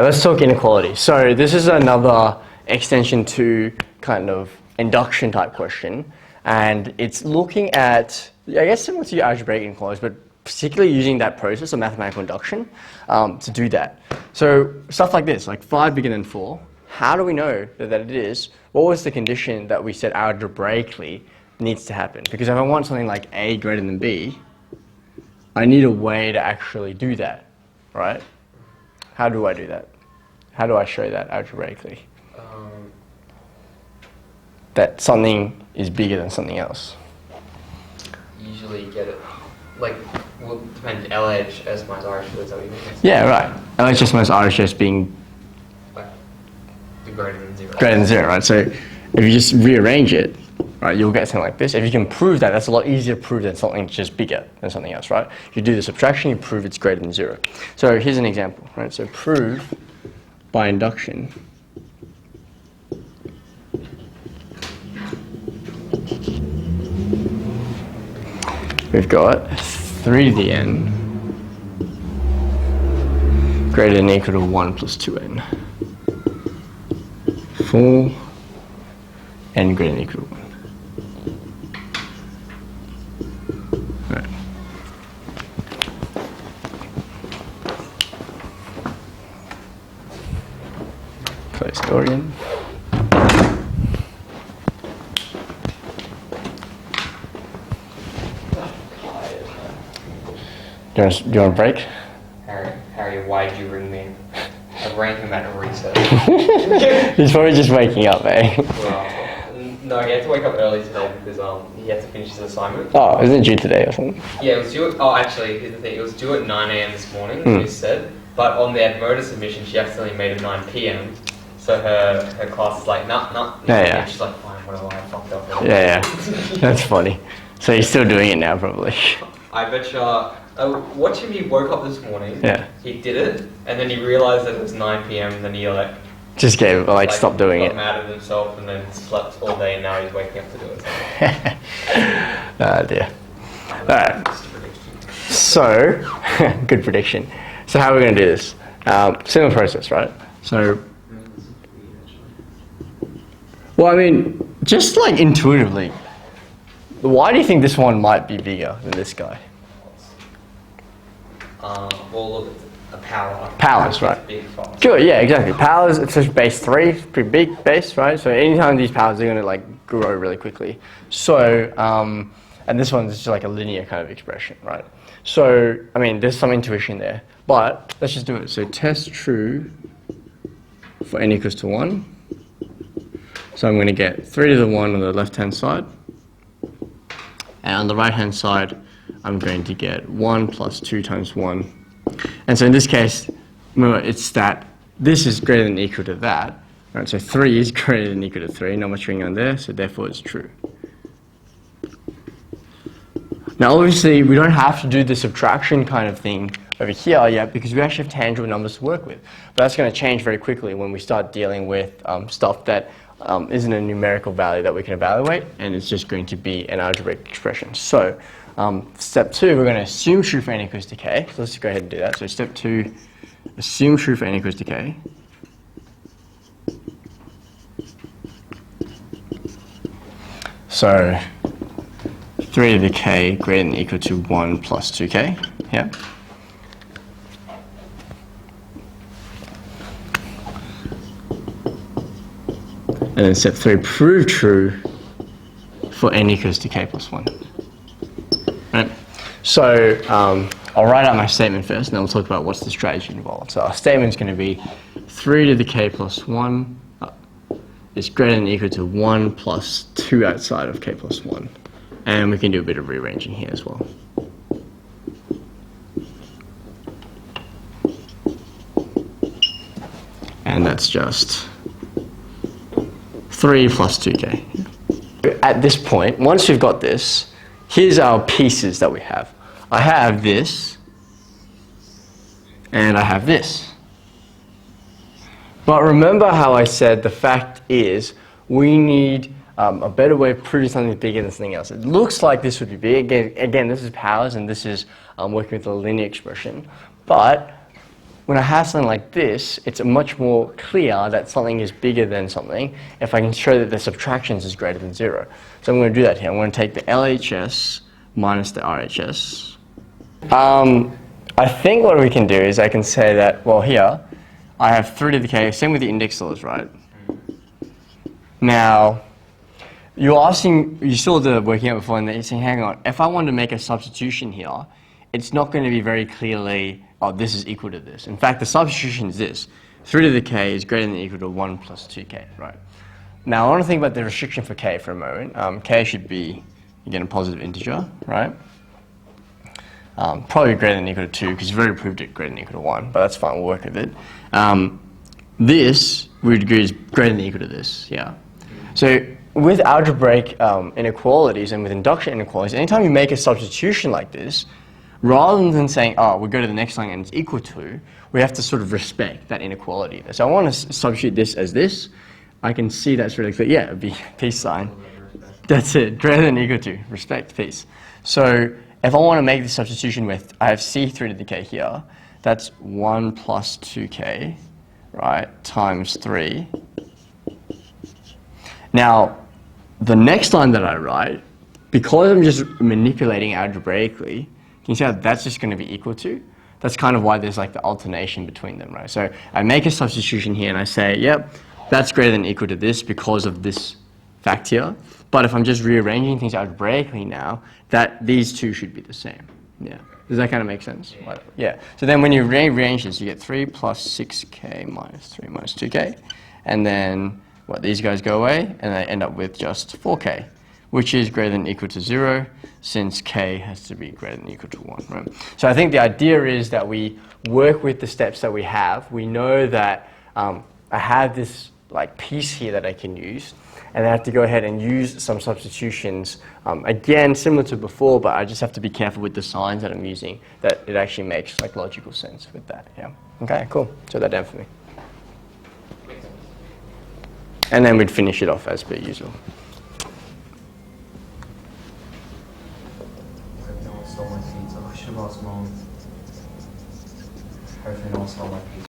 let's talk inequality. So this is another extension to kind of induction type question, and it's looking at, I guess, similar to your algebraic inequalities, but particularly using that process of mathematical induction to do that. So stuff like this, like 5 bigger than 4, how do we know that it is? What was the condition that we said algebraically needs to happen? Because if I want something like A greater than B, I need a way to actually do that, right? How do I do that? How do I show that algebraically? That something is bigger than something else. Usually you get it, like, well, it depends, LHS minus RHS, is that what you mean? Yeah, right. LHS minus RHS being Like, the greater than 0. greater than 0, right? So if you just rearrange it, right, you'll get something like this. If you can prove that, that's a lot easier to prove than something just bigger than something else, right? If you do the subtraction, you prove it's greater than 0. So here's an example, right? So prove by induction we've got 3 to the n greater than or equal to 1 plus 2n for n greater than or equal to 1. Right. Close door again. Do you want a break? Harry, why'd you ring me? I rang him at recess. He's probably just waking up, eh? Well, no, he had to wake up early today because he had to finish his assignment. Oh, isn't it due today or something? Yeah, it was due at, actually, here's the thing, it was due at 9 a.m. this morning, as you said, but on the Admoda submission, she accidentally made it 9 p.m. So her class is like, nah. Yeah. She's like, fine, whatever, I fucked up. Yeah. That's funny. So he's still doing it now, probably. I bet you, watch him, he woke up this morning, he did it, and then he realized that it was 9 p.m. and then he just gave, stopped doing it. Got mad at himself and then slept all day and now he's waking up to do it. Oh dear. Alright. So, good prediction. So how are we going to do this? Similar process, right? So, well, I mean, just like intuitively, why do you think this one might be bigger than this guy? Well, look, a power. Powers, right? Big fast. Good, yeah, exactly. Powers, it's just base 3, it's pretty big base, right? So anytime these powers are going to grow really quickly. So, and this one's just like a linear kind of expression, right? So, I mean, there's some intuition there, but let's just do it. So test true for n equals to 1. So I'm going to get 3 to the 1 on the left-hand side. And on the right-hand side, I'm going to get 1 plus 2 times 1. And so in this case, remember, it's that this is greater than or equal to that. Right? So 3 is greater than or equal to 3, not much going on there, so therefore it's true. Now obviously, we don't have to do the subtraction kind of thing over here yet because we actually have tangible numbers to work with. But that's going to change very quickly when we start dealing with stuff that isn't a numerical value that we can evaluate, and it's just going to be an algebraic expression. So step 2, we're going to assume true for n equals to k. So let's go ahead and do that. So step 2, assume true for n equals to k. So 3 to the k greater than or equal to 1 plus 2k. Yeah. And then step 3, prove true for n equals to k plus 1. Right. So I'll write out my statement first, and then we'll talk about what's the strategy involved. So our statement is going to be 3 to the k plus 1 is greater than or equal to 1 plus 2 outside of k plus 1. And we can do a bit of rearranging here as well. And that's just 3 plus 2k. At this point, once we've got this, here's our pieces that we have. I have this, and I have this. But remember how I said the fact is we need a better way of proving something bigger than something else. It looks like this would be big. Again, this is powers, and this is working with a linear expression. But when I have something like this, it's much more clear that something is bigger than something if I can show that the subtractions is greater than 0. So I'm going to do that here. I'm going to take the LHS minus the RHS. I think what we can do is I can say that, well, here, I have 3 to the k, same with the index laws, right? Now, you're asking, you saw the working out before, and you're saying, hang on, if I want to make a substitution here, it's not going to be very clearly, oh, this is equal to this. In fact, the substitution is this. 3 to the k is greater than or equal to 1 plus 2k, right? Now, I want to think about the restriction for k for a moment. K should be, again, a positive integer, right? Probably greater than or equal to 2, because you've already proved it greater than or equal to 1, but that's fine, we'll work with it. This, we would agree, is greater than or equal to this, yeah? So, with algebraic inequalities and with induction inequalities, anytime you make a substitution like this, rather than saying, oh, we go to the next line and it's equal to, we have to sort of respect that inequality. So I want to substitute this as this. I can see that's really clear. Yeah, it would be peace sign. That's it, greater than or equal to, respect, peace. So if I want to make this substitution with, I have c3 to the k here, that's 1 plus 2k, right, times 3. Now, the next line that I write, because I'm just manipulating algebraically, can you see how that's just going to be equal to? That's kind of why there's like the alternation between them, right? So I make a substitution here and I say, yep, that's greater than or equal to this because of this fact here. But if I'm just rearranging things algebraically now, that these two should be the same. Yeah. Does that kind of make sense? Yeah. So then when you rearrange this, you get 3 plus 6k minus 3 minus 2k. And then what, these guys go away, and I end up with just 4k, which is greater than or equal to 0, since k has to be greater than or equal to 1, right? So I think the idea is that we work with the steps that we have. We know that I have this like piece here that I can use, and I have to go ahead and use some substitutions. Again, similar to before, but I just have to be careful with the signs that I'm using, that it actually makes like logical sense with that, yeah. Okay, cool, so that down for me. And then we'd finish it off as per usual. No one stole my pizza. I should have asked Mom. Hopefully no one stole my pizza.